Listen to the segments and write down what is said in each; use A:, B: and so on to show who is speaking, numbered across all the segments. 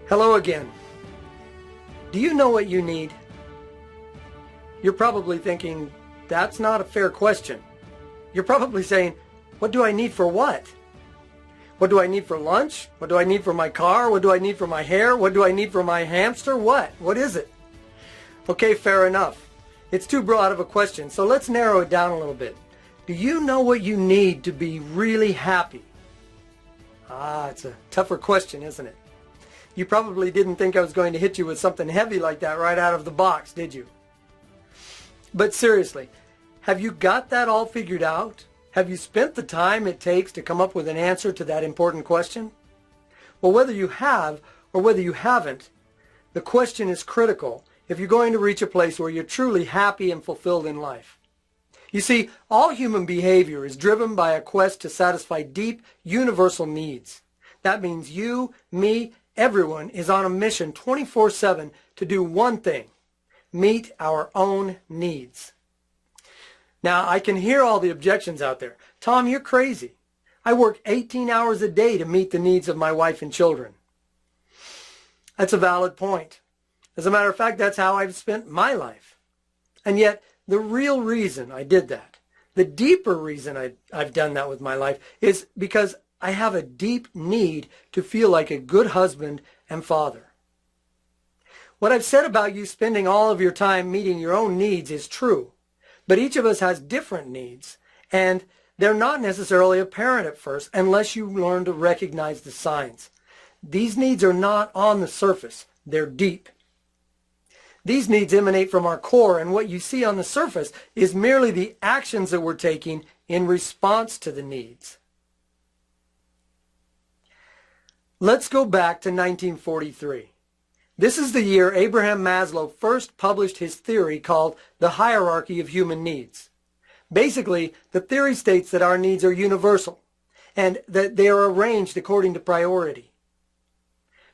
A: Hello again. Do you know what you need? You're probably thinking, that's not a fair question. You're probably saying, what do I need for what? What do I need for lunch? What do I need for my car? What do I need for my hair? What do I need for my hamster? What? What is it? Okay, fair enough. It's too broad of a question, so let's narrow it down a little bit. Do you know what you need to be really happy? It's a tougher question, isn't it? You probably didn't think I was going to hit you with something heavy like that right out of the box, did you? But seriously, have you got that all figured out? Have you spent the time it takes to come up with an answer to that important question? Well, whether you have or whether you haven't, the question is critical if you're going to reach a place where you're truly happy and fulfilled in life. You see, all human behavior is driven by a quest to satisfy deep, universal needs. That means you, me, everyone is on a mission 24/7 to do one thing: meet our own needs. Now, I can hear all the objections out there. Tom, you're crazy. I work 18 hours a day to meet the needs of my wife and children. That's a valid point. As a matter of fact, that's how I've spent my life. And yet, the real reason I did that, the deeper reason I've done that with my life, is because I have a deep need to feel like a good husband and father. What I've said about you spending all of your time meeting your own needs is true, but each of us has different needs, and they're not necessarily apparent at first unless you learn to recognize the signs. These needs are not on the surface, they're deep. These needs emanate from our core, and what you see on the surface is merely the actions that we're taking in response to the needs. Let's go back to 1943. This is the year Abraham Maslow first published his theory called the hierarchy of human needs. Basically, the theory states that our needs are universal and that they are arranged according to priority.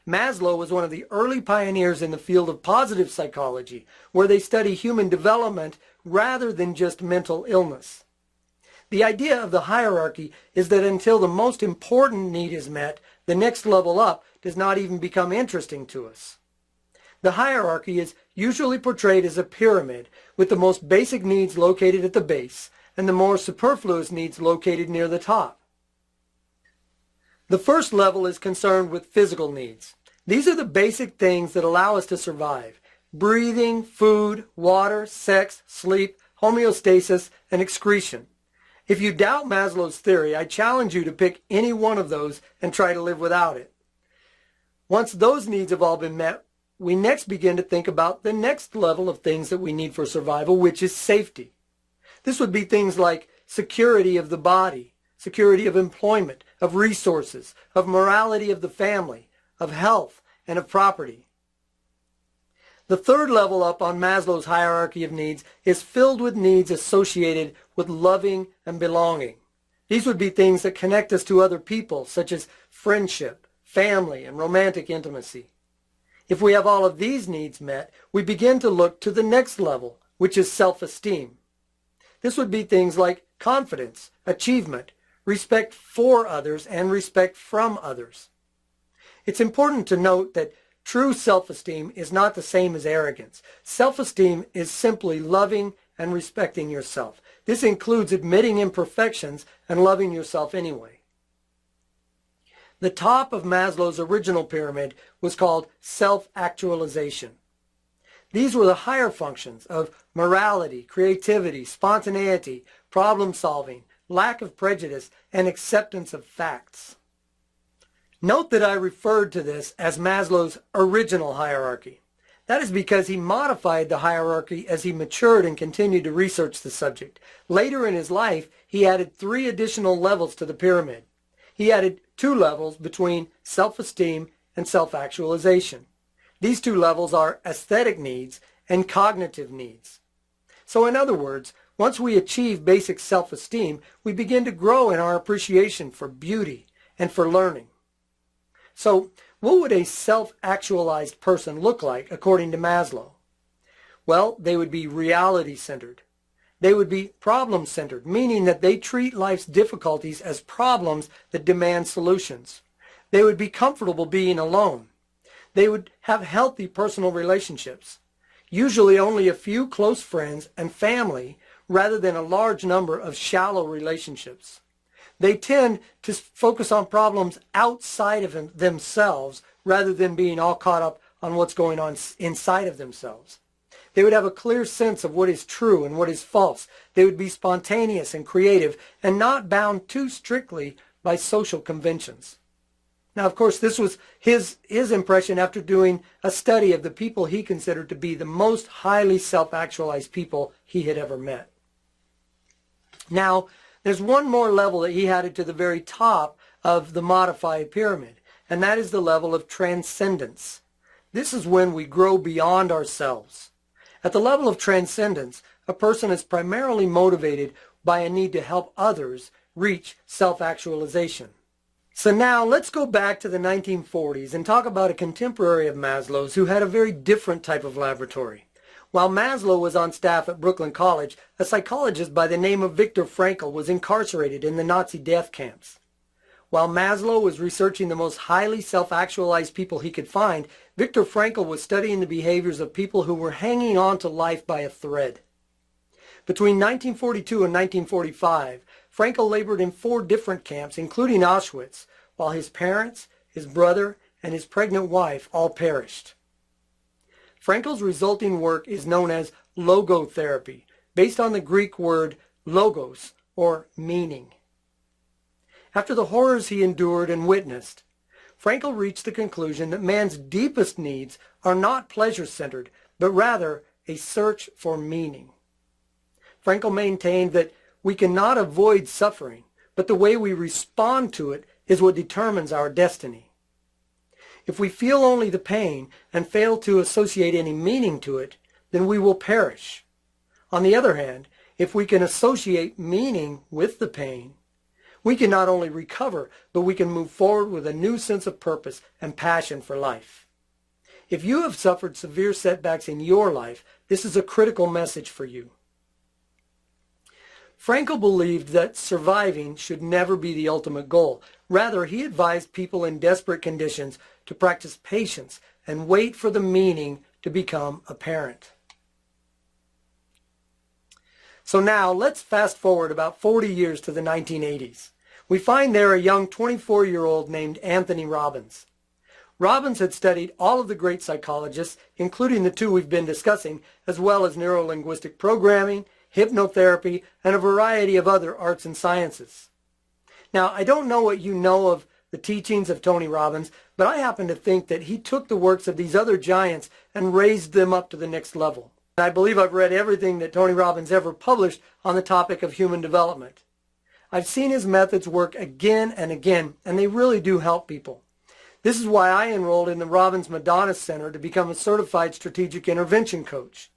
A: Maslow was one of the early pioneers in the field of positive psychology, where they study human development rather than just mental illness. The idea of the hierarchy is that until the most important need is met, the next level up does not even become interesting to us. The hierarchy is usually portrayed as a pyramid, with the most basic needs located at the base and the more superfluous needs located near the top. The first level is concerned with physical needs. These are the basic things that allow us to survive: breathing, food, water, sex, sleep, homeostasis, and excretion. If you doubt Maslow's theory, I challenge you to pick any one of those and try to live without it. Once those needs have all been met, we next begin to think about the next level of things that we need for survival, which is safety. This would be things like security of the body, security of employment, of resources, of morality of the family, of health, and of property. The third level up on Maslow's hierarchy of needs is filled with needs associated with loving and belonging. These would be things that connect us to other people, such as friendship, family, and romantic intimacy. If we have all of these needs met, we begin to look to the next level, which is self-esteem. This would be things like confidence, achievement, respect for others, and respect from others. It's important to note that true self-esteem is not the same as arrogance. Self-esteem is simply loving and respecting yourself. This includes admitting imperfections and loving yourself anyway. The top of Maslow's original pyramid was called self-actualization. These were the higher functions of morality, creativity, spontaneity, problem-solving, lack of prejudice, and acceptance of facts. Note that I referred to this as Maslow's original hierarchy. That is because he modified the hierarchy as he matured and continued to research the subject. Later in his life, he added 3 additional levels to the pyramid. He added 2 levels between self-esteem and self-actualization. These 2 levels are aesthetic needs and cognitive needs. So in other words, once we achieve basic self-esteem, we begin to grow in our appreciation for beauty and for learning. So, what would a self-actualized person look like according to Maslow? Well, they would be reality-centered. They would be problem-centered, meaning that they treat life's difficulties as problems that demand solutions. They would be comfortable being alone. They would have healthy personal relationships, usually only a few close friends and family rather than a large number of shallow relationships. They tend to focus on problems outside of themselves rather than being all caught up on what's going on inside of themselves. They would have a clear sense of what is true and what is false. They would be spontaneous and creative and not bound too strictly by social conventions. Now, of course, this was his impression after doing a study of the people he considered to be the most highly self-actualized people he had ever met. Now, there's one more level that he added to the very top of the modified pyramid, and that is the level of transcendence. This is when we grow beyond ourselves. At the level of transcendence, a person is primarily motivated by a need to help others reach self-actualization. So now let's go back to the 1940s and talk about a contemporary of Maslow's who had a very different type of laboratory. While Maslow was on staff at Brooklyn College, a psychologist by the name of Viktor Frankl was incarcerated in the Nazi death camps. While Maslow was researching the most highly self-actualized people he could find, Viktor Frankl was studying the behaviors of people who were hanging on to life by a thread. Between 1942 and 1945, Frankl labored in 4 different camps, including Auschwitz, while his parents, his brother, and his pregnant wife all perished. Frankl's resulting work is known as logotherapy, based on the Greek word logos, or meaning. After the horrors he endured and witnessed, Frankl reached the conclusion that man's deepest needs are not pleasure-centered, but rather a search for meaning. Frankl maintained that we cannot avoid suffering, but the way we respond to it is what determines our destiny. If we feel only the pain and fail to associate any meaning to it, then we will perish. On the other hand, if we can associate meaning with the pain, we can not only recover, but we can move forward with a new sense of purpose and passion for life. If you have suffered severe setbacks in your life, this is a critical message for you. Frankl believed that surviving should never be the ultimate goal. Rather, he advised people in desperate conditions to practice patience and wait for the meaning to become apparent. So now, let's fast forward about 40 years to the 1980s. We find there a young 24-year-old named Anthony Robbins. Robbins had studied all of the great psychologists, including the 2 we've been discussing, as well as neuro-linguistic programming, hypnotherapy, and a variety of other arts and sciences. Now, I don't know what you know of the teachings of Tony Robbins, but I happen to think that he took the works of these other giants and raised them up to the next level. I believe I've read everything that Tony Robbins ever published on the topic of human development. I've seen his methods work again and again, and they really do help people. This is why I enrolled in the Robbins Madonna Center to become a certified strategic intervention coach.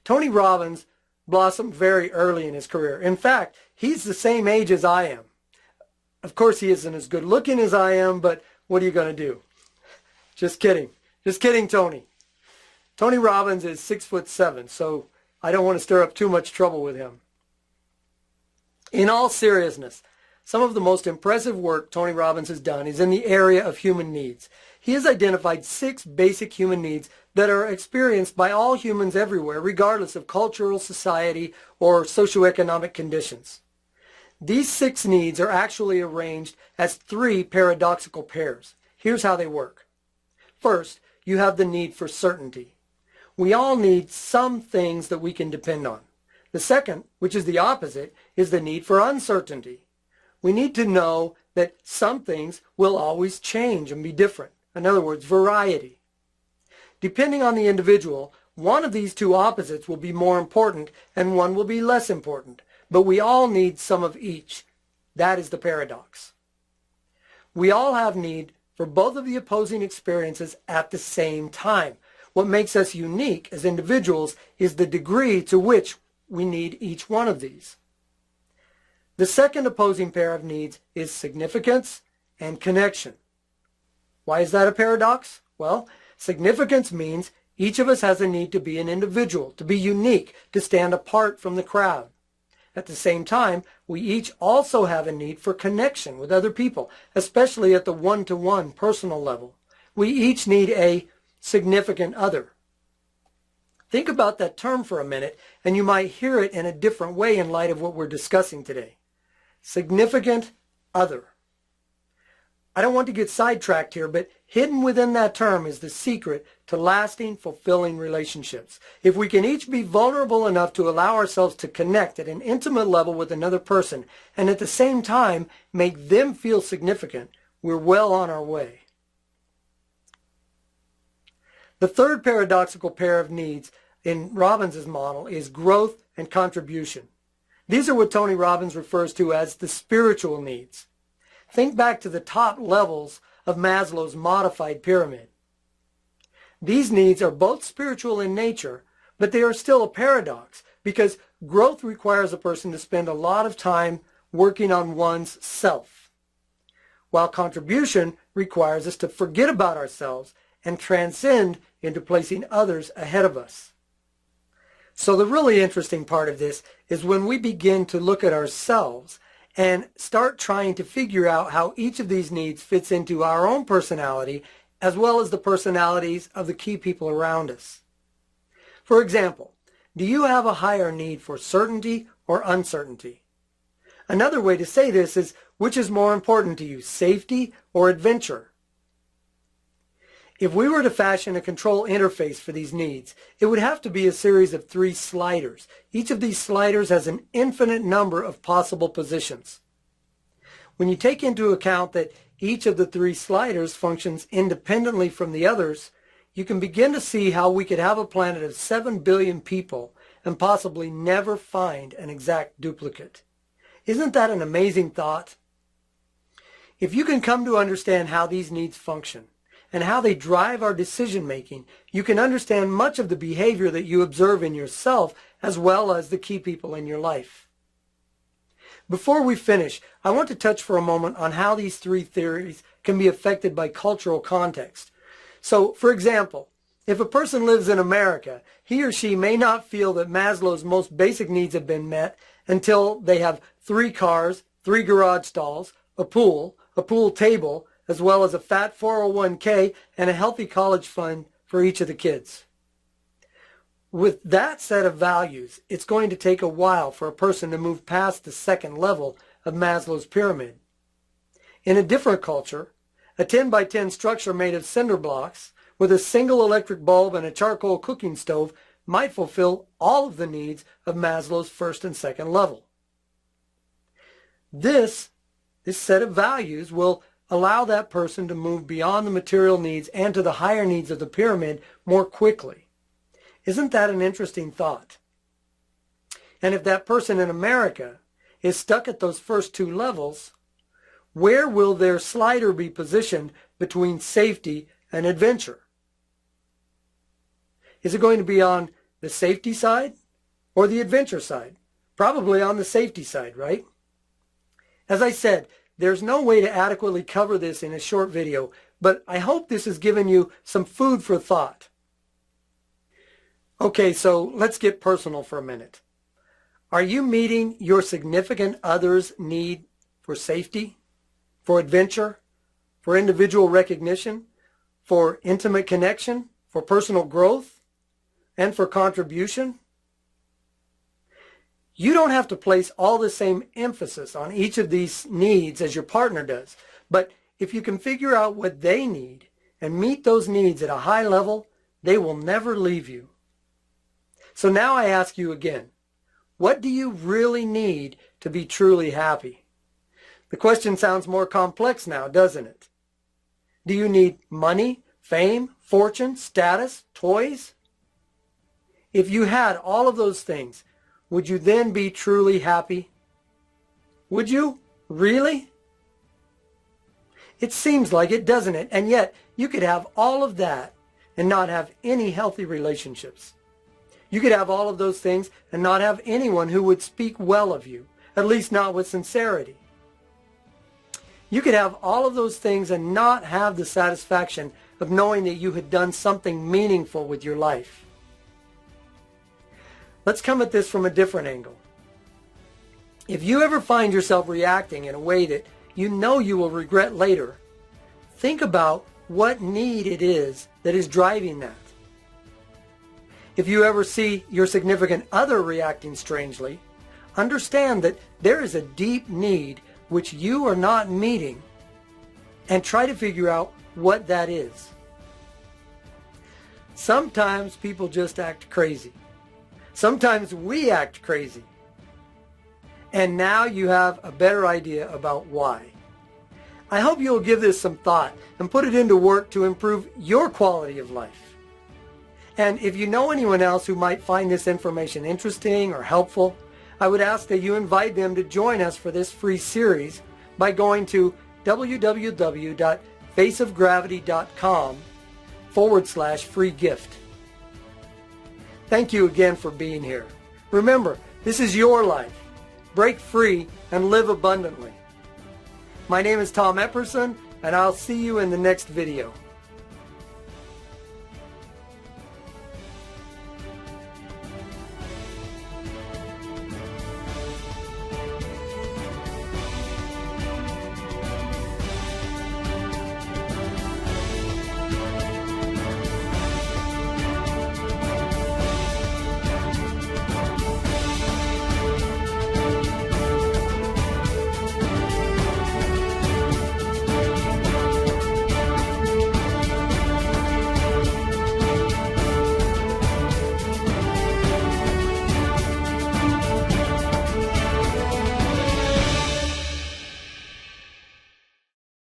A: Tony Robbins blossomed very early in his career. In fact, he's the same age as I am. Of course, he isn't as good looking as I am, but what are you going to do? Just kidding. Just kidding, Tony. Tony Robbins is 6'7", so I don't want to stir up too much trouble with him. In all seriousness, some of the most impressive work Tony Robbins has done is in the area of human needs. He has identified 6 basic human needs that are experienced by all humans everywhere, regardless of cultural, society, or socioeconomic conditions. These 6 needs are actually arranged as 3 paradoxical pairs. Here's how they work. First, you have the need for certainty. We all need some things that we can depend on. The second, which is the opposite, is the need for uncertainty. We need to know that some things will always change and be different. In other words, variety. Depending on the individual, one of these 2 opposites will be more important and one will be less important. But we all need some of each. That is the paradox. We all have need for both of the opposing experiences at the same time. What makes us unique as individuals is the degree to which we need each one of these. The second opposing pair of needs is significance and connection. Why is that a paradox? Well, significance means each of us has a need to be an individual, to be unique, to stand apart from the crowd. At the same time, we each also have a need for connection with other people, especially at the one-to-one personal level. We each need a significant other. Think about that term for a minute, and you might hear it in a different way in light of what we're discussing today. Significant other. I don't want to get sidetracked here, but hidden within that term is the secret to lasting, fulfilling relationships. If we can each be vulnerable enough to allow ourselves to connect at an intimate level with another person, and at the same time make them feel significant, we're well on our way. The third paradoxical pair of needs in Robbins' model is growth and contribution. These are what Tony Robbins refers to as the spiritual needs. Think back to the top levels of Maslow's modified pyramid. These needs are both spiritual in nature, but they are still a paradox because growth requires a person to spend a lot of time working on one's self, while contribution requires us to forget about ourselves and transcend into placing others ahead of us. So the really interesting part of this is when we begin to look at ourselves and start trying to figure out how each of these needs fits into our own personality as well as the personalities of the key people around us. For example, do you have a higher need for certainty or uncertainty? Another way to say this is, which is more important to you, safety or adventure? If we were to fashion a control interface for these needs, it would have to be a series of 3 sliders. Each of these sliders has an infinite number of possible positions. When you take into account that each of the 3 sliders functions independently from the others, you can begin to see how we could have a planet of 7 billion people and possibly never find an exact duplicate. Isn't that an amazing thought? If you can come to understand how these needs function, and how they drive our decision making, you can understand much of the behavior that you observe in yourself as well as the key people in your life. Before we finish, I want to touch for a moment on how these 3 theories can be affected by cultural context. So, for example, if a person lives in America, he or she may not feel that Maslow's most basic needs have been met until they have 3 cars, 3 garage stalls, a pool table, as well as a fat 401k and a healthy college fund for each of the kids. With that set of values, it's going to take a while for a person to move past the second level of Maslow's pyramid. In a different culture, a 10 by 10 structure made of cinder blocks with a single electric bulb and a charcoal cooking stove might fulfill all of the needs of Maslow's first and second level. This set of values will allow that person to move beyond the material needs and to the higher needs of the pyramid more quickly. Isn't that an interesting thought? And if that person in America is stuck at those first 2 levels, where will their slider be positioned between safety and adventure? Is it going to be on the safety side or the adventure side? Probably on the safety side, right? As I said, there's no way to adequately cover this in a short video, but I hope this has given you some food for thought. Okay, so let's get personal for a minute. Are you meeting your significant other's need for safety, for adventure, for individual recognition, for intimate connection, for personal growth, and for contribution? You don't have to place all the same emphasis on each of these needs as your partner does, but if you can figure out what they need and meet those needs at a high level, they will never leave you. So now I ask you again, what do you really need to be truly happy? The question sounds more complex now, doesn't it? Do you need money, fame, fortune, status, toys? If you had all of those things, would you then be truly happy? Would you? Really? It seems like it, doesn't it? And yet, you could have all of that and not have any healthy relationships. You could have all of those things and not have anyone who would speak well of you, at least not with sincerity. You could have all of those things and not have the satisfaction of knowing that you had done something meaningful with your life. Let's come at this from a different angle. If you ever find yourself reacting in a way that you know you will regret later, think about what need it is that is driving that. If you ever see your significant other reacting strangely, understand that there is a deep need which you are not meeting, and try to figure out what that is. Sometimes people just act crazy. Sometimes we act crazy. And now you have a better idea about why. I hope you'll give this some thought and put it into work to improve your quality of life. And if you know anyone else who might find this information interesting or helpful, I would ask that you invite them to join us for this free series by going to www.faceofgravity.com/free gift. Thank you again for being here. Remember, this is your life. Break free and live abundantly. My name is Tom Epperson, and I'll see you in the next video.